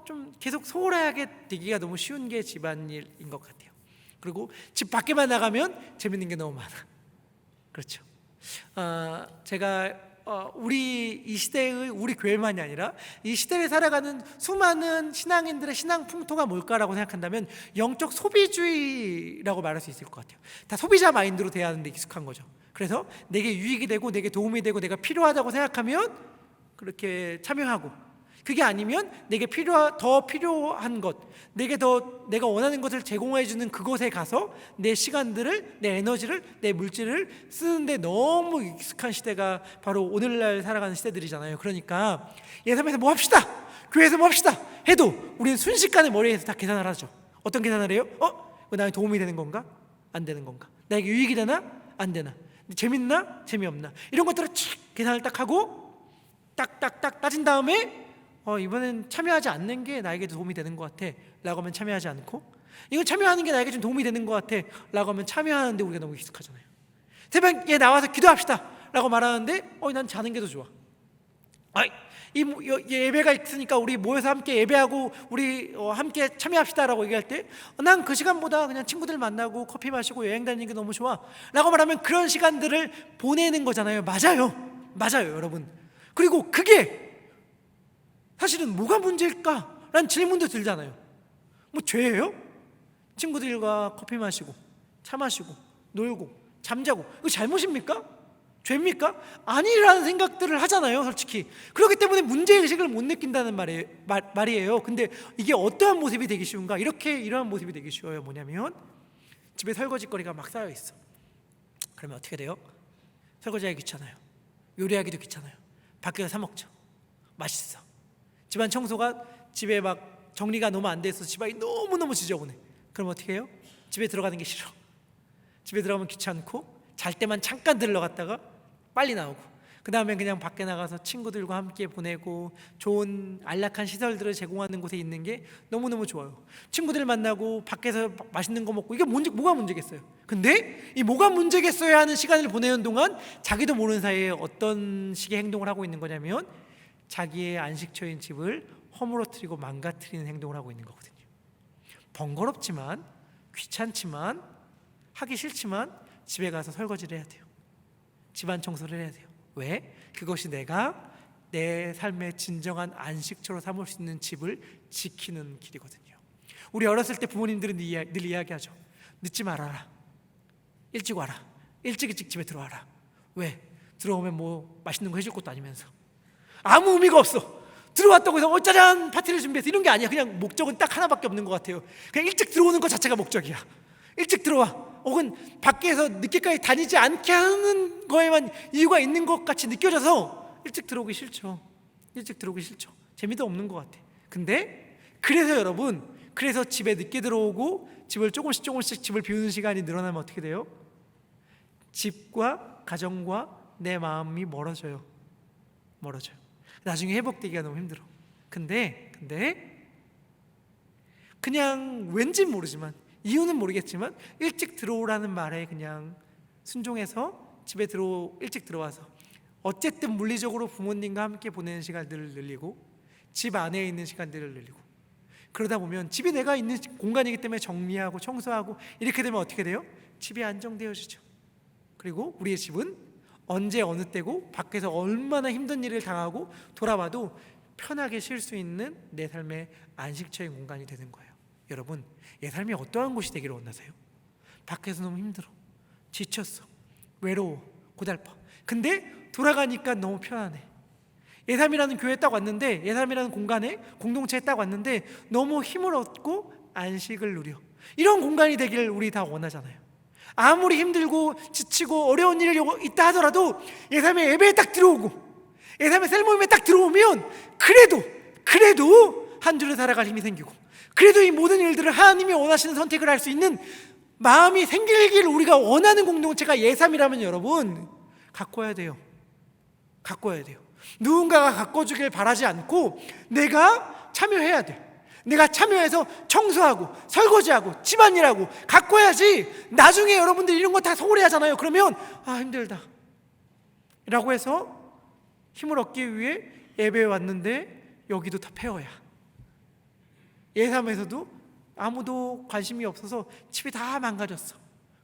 좀 계속 소홀하게 되기가 너무 쉬운 게 집안일인 것 같아요. 그리고 집 밖에만 나가면 재밌는 게 너무 많아. 그렇죠. 제가 우리 이 시대의 우리 교회만이 아니라 이 시대를 살아가는 수많은 신앙인들의 신앙 풍토가 뭘까라고 생각한다면 영적 소비주의라고 말할 수 있을 것 같아요. 다 소비자 마인드로 대해야 하는데 익숙한 거죠. 그래서 내게 유익이 되고 내게 도움이 되고 내가 필요하다고 생각하면 그렇게 참여하고, 그게 아니면 내게 더 필요한 것, 내가 원하는 것을 제공해 주는 그곳에 가서 내 시간들을, 내 에너지를, 내 물질을 쓰는데 너무 익숙한 시대가 바로 오늘날 살아가는 시대들이잖아요. 그러니까 예삼에서 뭐 합시다, 교회에서 뭐 합시다 해도 우리는 순식간에 머리에서 다 계산을 하죠. 어떤 계산을 해요? 이거 나에게 도움이 되는 건가? 안 되는 건가? 나에게 유익이 되나? 안 되나? 재밌나? 재미없나? 이런 것들을 계산을 딱 하고 딱딱딱 따진 다음에 이번엔 참여하지 않는 게 나에게 도움이 되는 것 같아 라고 하면 참여하지 않고, 이건 참여하는 게 나에게 좀 도움이 되는 것 같아 라고 하면 참여하는데 우리가 너무 익숙하잖아요. 새벽에 나와서 기도합시다 라고 말하는데 난 자는 게 더 좋아. 이 예배가 있으니까 우리 모여서 함께 예배하고 우리 함께 참여합시다 라고 얘기할 때 난 그 시간보다 그냥 친구들 만나고 커피 마시고 여행 다니는 게 너무 좋아 라고 말하면 그런 시간들을 보내는 거잖아요. 맞아요 여러분. 그리고 그게 사실은 뭐가 문제일까? 라는 질문도 들잖아요. 뭐 죄예요? 친구들과 커피 마시고 차 마시고 놀고 잠자고 이거 잘못입니까? 죄입니까? 아니라는 생각들을 하잖아요, 솔직히. 그렇기 때문에 문제의식을 못 느낀다는 말이에요. 근데 이게 어떠한 모습이 되기 쉬운가? 이러한 모습이 되기 쉬워요. 뭐냐면 집에 설거지거리가 막 쌓여 있어. 그러면 어떻게 돼요? 설거지하기 귀찮아요. 요리하기도 귀찮아요. 밖에서 사 먹죠. 맛있어. 집안 청소가 집에 막 정리가 너무 안 돼서 집안이 너무너무 지저분해. 그럼 어떻게 해요? 집에 들어가는 게 싫어. 집에 들어가면 귀찮고 잘 때만 잠깐 들러갔다가 빨리 나오고, 그 다음에 그냥 밖에 나가서 친구들과 함께 보내고 좋은 안락한 시설들을 제공하는 곳에 있는 게 너무너무 좋아요. 친구들 만나고 밖에서 맛있는 거 먹고, 이게 뭐가 문제겠어요? 근데 이 뭐가 문제겠어요 하는 시간을 보내는 동안 자기도 모르는 사이에 어떤 식의 행동을 하고 있는 거냐면 자기의 안식처인 집을 허물어뜨리고 망가뜨리는 행동을 하고 있는 거거든요. 번거롭지만, 귀찮지만, 하기 싫지만 집에 가서 설거지를 해야 돼요. 집안 청소를 해야 돼요. 왜? 그것이 내가 내 삶의 진정한 안식처로 삼을 수 있는 집을 지키는 길이거든요. 우리 어렸을 때 부모님들은 늘 이야기하죠. 늦지 말아라. 일찍 와라. 일찍 집에 들어와라. 왜? 들어오면 뭐 맛있는 거 해줄 것도 아니면서. 아무 의미가 없어. 들어왔다고 해서 짜잔 파티를 준비해서 이런 게 아니야. 그냥 목적은 딱 하나밖에 없는 것 같아요. 그냥 일찍 들어오는 것 자체가 목적이야. 일찍 들어와. 혹은 밖에서 늦게까지 다니지 않게 하는 거에만 이유가 있는 것 같이 느껴져서 일찍 들어오기 싫죠. 재미도 없는 것 같아. 근데 그래서 여러분, 집에 늦게 들어오고 집을 조금씩 집을 비우는 시간이 늘어나면 어떻게 돼요? 집과 가정과 내 마음이 멀어져요. 나중에 회복되기가 너무 힘들어. 근데 그냥 왠지 모르지만, 이유는 모르겠지만 일찍 들어오라는 말에 그냥 순종해서 일찍 들어와서 어쨌든 물리적으로 부모님과 함께 보내는 시간들을 늘리고 집 안에 있는 시간들을 늘리고, 그러다 보면 집이 내가 있는 공간이기 때문에 정리하고 청소하고 이렇게 되면 어떻게 돼요? 집이 안정되어지죠. 그리고 우리의 집은 언제 어느 때고 밖에서 얼마나 힘든 일을 당하고 돌아와도 편하게 쉴 수 있는 내 삶의 안식처의 공간이 되는 거예요. 여러분, 내 삶이 어떠한 곳이 되기를 원하세요? 밖에서 너무 힘들어, 지쳤어, 외로워, 고달파. 근데 돌아가니까 너무 편안해. 예삼이라는 교회에 딱 왔는데, 예삼이라는 공간에, 공동체에 딱 왔는데 너무 힘을 얻고 안식을 누려. 이런 공간이 되기를 우리 다 원하잖아요. 아무리 힘들고 지치고 어려운 일이 있다 하더라도 예삼의 예배에 딱 들어오고 예삼의 셀 모임에 딱 들어오면 그래도 한 줄로 살아갈 힘이 생기고, 그래도 이 모든 일들을 하나님이 원하시는 선택을 할 수 있는 마음이 생기기를 우리가 원하는 공동체가 예삼이라면 여러분 가꿔야 돼요. 누군가가 가꿔주길 바라지 않고 내가 참여해야 돼. 내가 참여해서 청소하고 설거지하고 집안일하고 가꿔야지. 나중에 여러분들 이런 거 다 소홀히 하잖아요. 그러면 힘들다 라고 해서 힘을 얻기 위해 예배에 왔는데 여기도 다 폐허야. 예삼에서도 아무도 관심이 없어서 집이 다 망가졌어.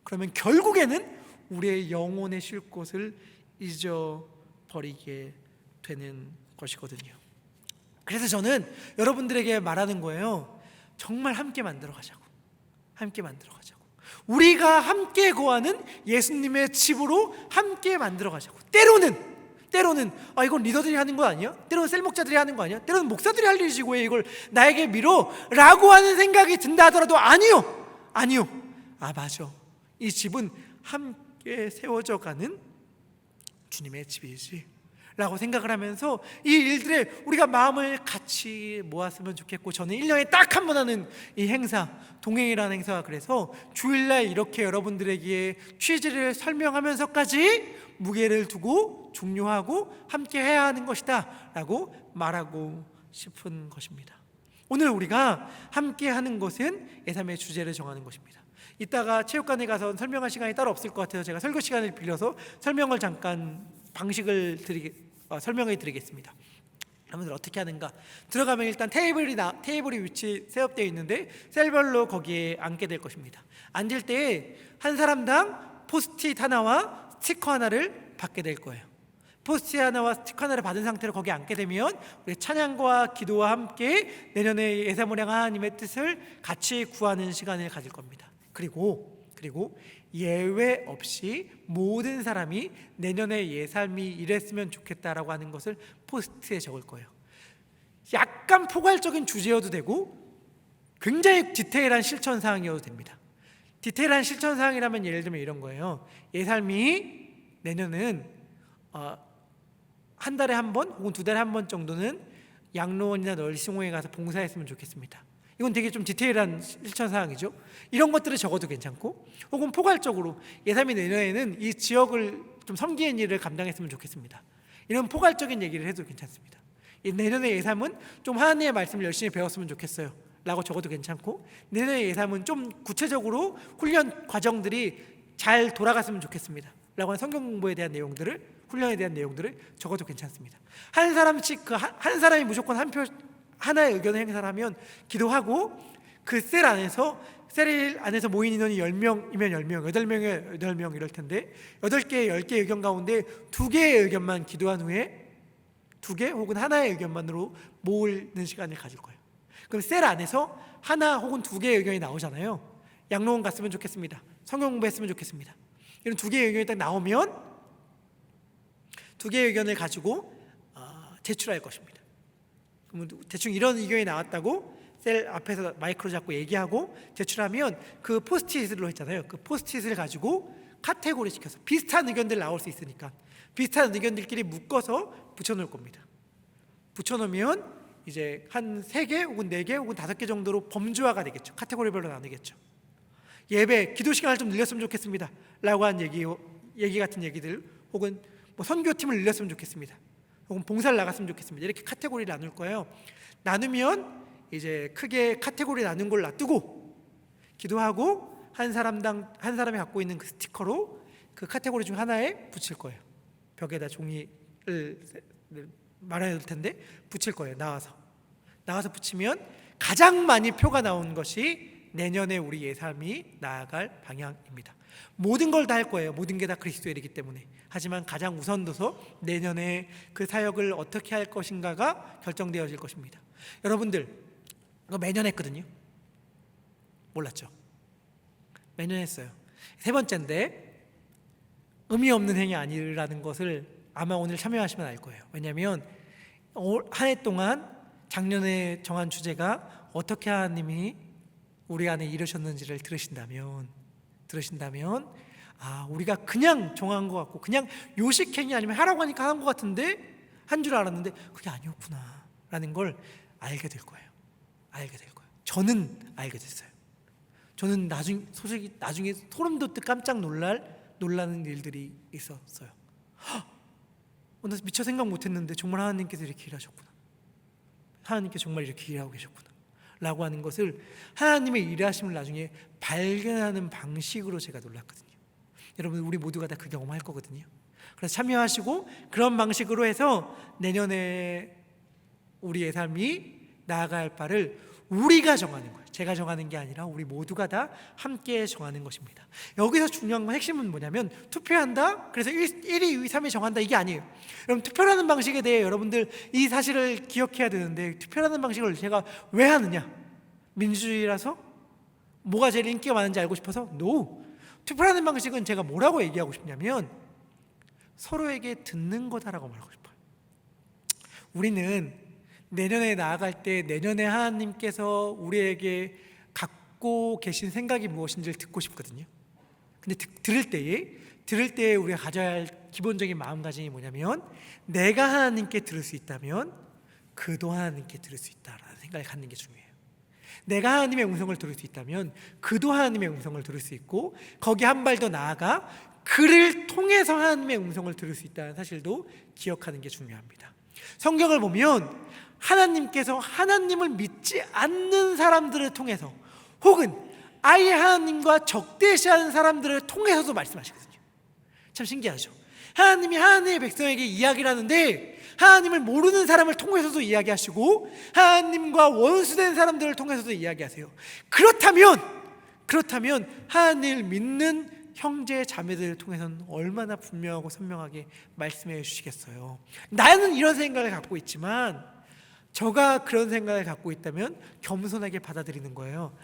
그러면 결국에는 우리의 영혼의 쉴 곳을 잊어버리게 되는 것이거든요. 그래서 저는 여러분들에게 말하는 거예요. 정말 함께 만들어 가자고. 우리가 함께 거하는 예수님의 집으로 함께 만들어 가자고. 때로는 이건 리더들이 하는 거 아니야? 때로는 셀목자들이 하는 거 아니야? 때로는 목사들이 할 일이지 왜 이걸 나에게 미뤄? 라고 하는 생각이 든다 하더라도 아니요. 맞아. 이 집은 함께 세워져 가는 주님의 집이지 라고 생각을 하면서 이 일들에 우리가 마음을 같이 모았으면 좋겠고, 저는 1년에 딱 한 번 하는 이 행사, 동행이라는 행사가 그래서 주일날 이렇게 여러분들에게 취지를 설명하면서까지 무게를 두고 중요하고 함께 해야 하는 것이다 라고 말하고 싶은 것입니다. 오늘 우리가 함께 하는 것은 예삼의 주제를 정하는 것입니다. 이따가 체육관에 가서 설명할 시간이 따로 없을 것 같아서 제가 설교 시간을 빌려서 설명을 잠깐 설명해 드리겠습니다. 여러분들 어떻게 하는가? 들어가면 일단 테이블이 위치 셋업되어 있는데 셀별로 거기에 앉게 될 것입니다. 앉을 때 한 사람당 포스트잇 하나와 스티커 하나를 받게 될 거예요. 포스트잇 하나와 스티커 하나를 받은 상태로 거기에 앉게 되면 우리 찬양과 기도와 함께 내년에 예삼을 향한 하나님의 뜻을 같이 구하는 시간을 가질 겁니다. 그리고 예외 없이 모든 사람이 내년에 예삼이 이랬으면 좋겠다라고 하는 것을 포스트에 적을 거예요. 약간 포괄적인 주제여도 되고 굉장히 디테일한 실천 사항이어도 됩니다. 디테일한 실천 사항이라면 예를 들면 이런 거예요. 예삼이 내년은 한 달에 한 번 혹은 두 달에 한 번 정도는 양로원이나 널싱홈에 가서 봉사했으면 좋겠습니다. 이건 되게 좀 디테일한 실천 사항이죠. 이런 것들을 적어도 괜찮고, 혹은 포괄적으로 예삼이 내년에는 이 지역을 좀 섬기는 일을 감당했으면 좋겠습니다. 이런 포괄적인 얘기를 해도 괜찮습니다. 내년의 예삼은 좀 하나님의 말씀을 열심히 배웠으면 좋겠어요 라고 적어도 괜찮고, 내년의 예삼은 좀 구체적으로 훈련 과정들이 잘 돌아갔으면 좋겠습니다 라고 하는 성경 공부에 대한 내용들을, 훈련에 대한 내용들을 적어도 괜찮습니다. 한 사람씩 한 사람이 무조건 하나의 의견을 행사하면 기도하고, 그 셀 안에서 모인 인원이 10명이면 10명, 8명이면 8명 이럴 텐데 8개, 10개 의견 가운데 2개의 의견만 기도한 후에 2개 혹은 하나의 의견만으로 모으는 시간을 가질 거예요. 그럼 셀 안에서 하나 혹은 2개의 의견이 나오잖아요. 양로원 갔으면 좋겠습니다. 성경 공부했으면 좋겠습니다. 이런 2개의 의견이 딱 나오면 2개의 의견을 가지고 제출할 것입니다. 그럼 대충 이런 의견이 나왔다고 셀 앞에서 마이크로 잡고 얘기하고 제출하면 그 포스트잇으로 했잖아요. 그 포스트잇을 가지고 카테고리 시켜서 비슷한 의견들 나올 수 있으니까 비슷한 의견들끼리 묶어서 붙여놓을 겁니다. 붙여놓으면 이제 한 3개 혹은 4개 혹은 5개 정도로 범주화가 되겠죠. 카테고리별로 나누겠죠. 예배, 기도 시간을 좀 늘렸으면 좋겠습니다 라고 한 얘기 같은 얘기들, 혹은 선교팀을 늘렸으면 좋겠습니다, 혹은 봉사를 나갔으면 좋겠습니다. 이렇게 카테고리를 나눌 거예요. 나누면 이제 크게 카테고리 나눈 걸 놔두고 기도하고 한 사람이 갖고 있는 그 스티커로 그 카테고리 중 하나에 붙일 거예요. 벽에다 종이를 말해야 될 텐데 붙일 거예요. 나와서 붙이면 가장 많이 표가 나온 것이 내년에 우리 예삼이 나아갈 방향입니다. 모든 걸 다 할 거예요. 모든 게 다 그리스도의 일이기 때문에. 하지만 가장 우선둬서 내년에 그 사역을 어떻게 할 것인가가 결정되어질 것입니다. 여러분들 이거 매년 했거든요. 몰랐죠? 매년 했어요. 3번째인데 의미 없는 행위 아니라는 것을 아마 오늘 참여하시면 알 거예요. 왜냐하면 한 해 동안 작년에 정한 주제가 어떻게 하나님이 우리 안에 이루셨는지를 들으신다면 우리가 그냥 정한 것 같고 그냥 요식행위 아니면 하라고 하니까 하는 것 같은데 한 줄 알았는데 그게 아니었구나 라는 걸 알게 될 거예요. 알게 될 거예요. 저는 알게 됐어요. 저는 나중에 소름 돋듯 깜짝 놀라는 일들이 있었어요. 나 미처 생각 못했는데 정말 하나님께서 이렇게 일하셨구나. 하나님께서 정말 이렇게 일하고 계셨구나 라고 하는 것을 하나님의 일하심을 나중에 발견하는 방식으로 제가 놀랐거든요. 여러분, 우리 모두가 다 그 경험할 거거든요. 그래서 참여하시고 그런 방식으로 해서 내년에 우리의 삶이 나아갈 바를 우리가 정하는 거예요. 제가 정하는 게 아니라 우리 모두가 다 함께 정하는 것입니다. 여기서 중요한 건, 핵심은 뭐냐면 투표한다, 그래서 1위, 2위, 3위 정한다, 이게 아니에요. 여러분, 투표라는 방식에 대해 여러분들 이 사실을 기억해야 되는데, 투표라는 방식을 제가 왜 하느냐? 민주주의라서? 뭐가 제일 인기가 많은지 알고 싶어서? No! 투표라는 방식은 제가 뭐라고 얘기하고 싶냐면 서로에게 듣는 거다라고 말하고 싶어요. 우리는 내년에 나아갈 때 내년에 하나님께서 우리에게 갖고 계신 생각이 무엇인지를 듣고 싶거든요. 근데 들을 때에 우리가 가져야 할 기본적인 마음가짐이 뭐냐면, 내가 하나님께 들을 수 있다면 그도 하나님께 들을 수 있다라는 생각을 갖는 게 중요해요. 내가 하나님의 음성을 들을 수 있다면 그도 하나님의 음성을 들을 수 있고, 거기 한 발 더 나아가 그를 통해서 하나님의 음성을 들을 수 있다는 사실도 기억하는 게 중요합니다. 성경을 보면 하나님께서 하나님을 믿지 않는 사람들을 통해서, 혹은 아예 하나님과 적대시하는 사람들을 통해서도 말씀하시거든요. 참 신기하죠. 하나님이 하나님의 백성에게 이야기를 하는데 하나님을 모르는 사람을 통해서도 이야기하시고 하나님과 원수된 사람들을 통해서도 이야기하세요. 그렇다면 하나님을 믿는 형제 자매들을 통해서는 얼마나 분명하고 선명하게 말씀해 주시겠어요. 나는 이런 생각을 갖고 있지만 저가 그런 생각을 갖고 있다면 겸손하게 받아들이는 거예요.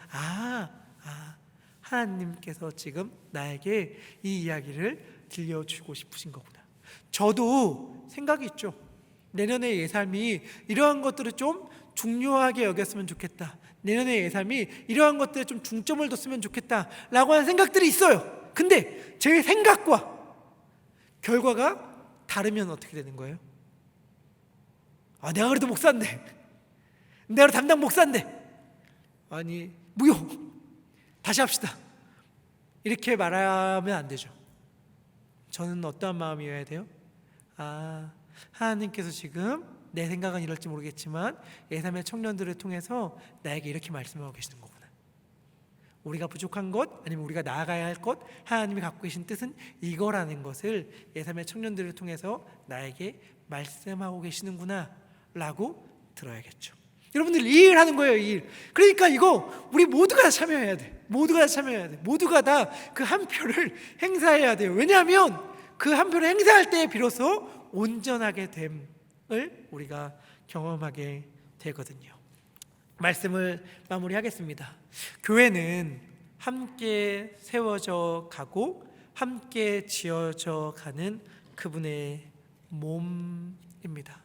하나님께서 지금 나에게 이 이야기를 들려주고 싶으신 거구나. 저도 생각이 있죠. 내년의 예 삶이 이러한 것들을 좀 중요하게 여겼으면 좋겠다, 내년의 예 삶이 이러한 것들에 좀 중점을 뒀으면 좋겠다 라고 하는 생각들이 있어요. 근데 제 생각과 결과가 다르면 어떻게 되는 거예요? 내가 그래도 목사인데, 내가 담당 목사인데, 아니 무효, 다시 합시다, 이렇게 말하면 안 되죠. 저는 어떠한 마음이어야 돼요? 하나님께서 지금 내 생각은 이럴지 모르겠지만 예삼의 청년들을 통해서 나에게 이렇게 말씀하고 계시는 거구나. 우리가 부족한 것, 아니면 우리가 나아가야 할 것, 하나님이 갖고 계신 뜻은 이거라는 것을 예삼의 청년들을 통해서 나에게 말씀하고 계시는구나 라고 들어야겠죠. 여러분들 이 일 하는 거예요, 이 일. 그러니까 이거 우리 모두가 다 참여해야 돼. 모두가 다 그 한 표를 행사해야 돼요. 왜냐하면 그 한 표를 행사할 때 비로소 온전하게 됨을 우리가 경험하게 되거든요. 말씀을 마무리하겠습니다. 교회는 함께 세워져 가고 함께 지어져 가는 그분의 몸입니다.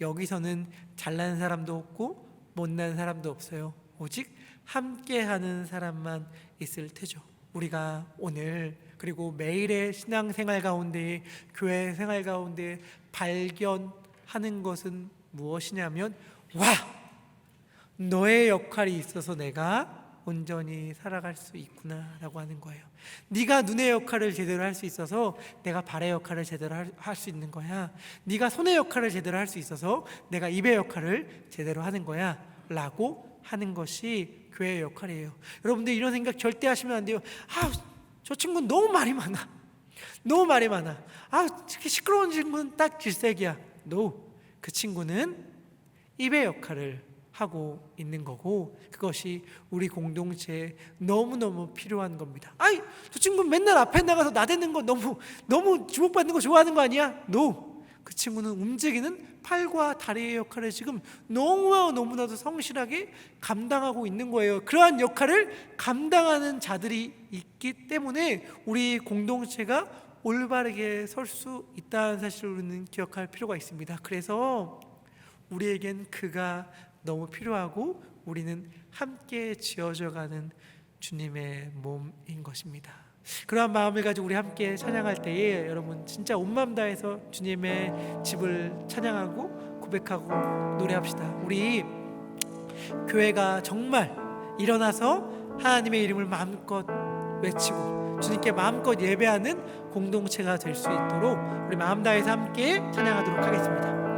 여기서는 잘난 사람도 없고 못난 사람도 없어요. 오직 함께하는 사람만 있을 테죠. 우리가 오늘 그리고 매일의 신앙생활 가운데, 교회 생활 가운데 발견하는 것은 무엇이냐면, 너의 역할이 있어서 내가 온전히 살아갈 수 있구나 라고 하는 거예요. 네가 눈의 역할을 제대로 할 수 있어서 내가 발의 역할을 제대로 할 수 있는 거야. 네가 손의 역할을 제대로 할 수 있어서 내가 입의 역할을 제대로 하는 거야 라고 하는 것이 교회의 역할이에요. 여러분들 이런 생각 절대 하시면 안 돼요. 저 친구는 너무 말이 많아. 이렇게 시끄러운 친구는 딱 질색이야. No. 그 친구는 입의 역할을 하고 있는 거고, 그것이 우리 공동체에 너무너무 필요한 겁니다. 저 친구는 맨날 앞에 나가서 나대는 거 너무 주목받는 거 좋아하는 거 아니야? No. 그 친구는 움직이는 팔과 다리의 역할을 지금 너무나도 성실하게 감당하고 있는 거예요. 그러한 역할을 감당하는 자들이 있기 때문에 우리 공동체가 올바르게 설 수 있다는 사실을 우리는 기억할 필요가 있습니다. 그래서 우리에겐 그가 너무 필요하고 우리는 함께 지어져가는 주님의 몸인 것입니다. 그러한 마음을 가지고 우리 함께 찬양할 때에 여러분 진짜 온 마음 다해서 주님의 집을 찬양하고 고백하고 노래합시다. 우리 교회가 정말 일어나서 하나님의 이름을 마음껏 외치고 주님께 마음껏 예배하는 공동체가 될 수 있도록 우리 마음 다해서 함께 찬양하도록 하겠습니다.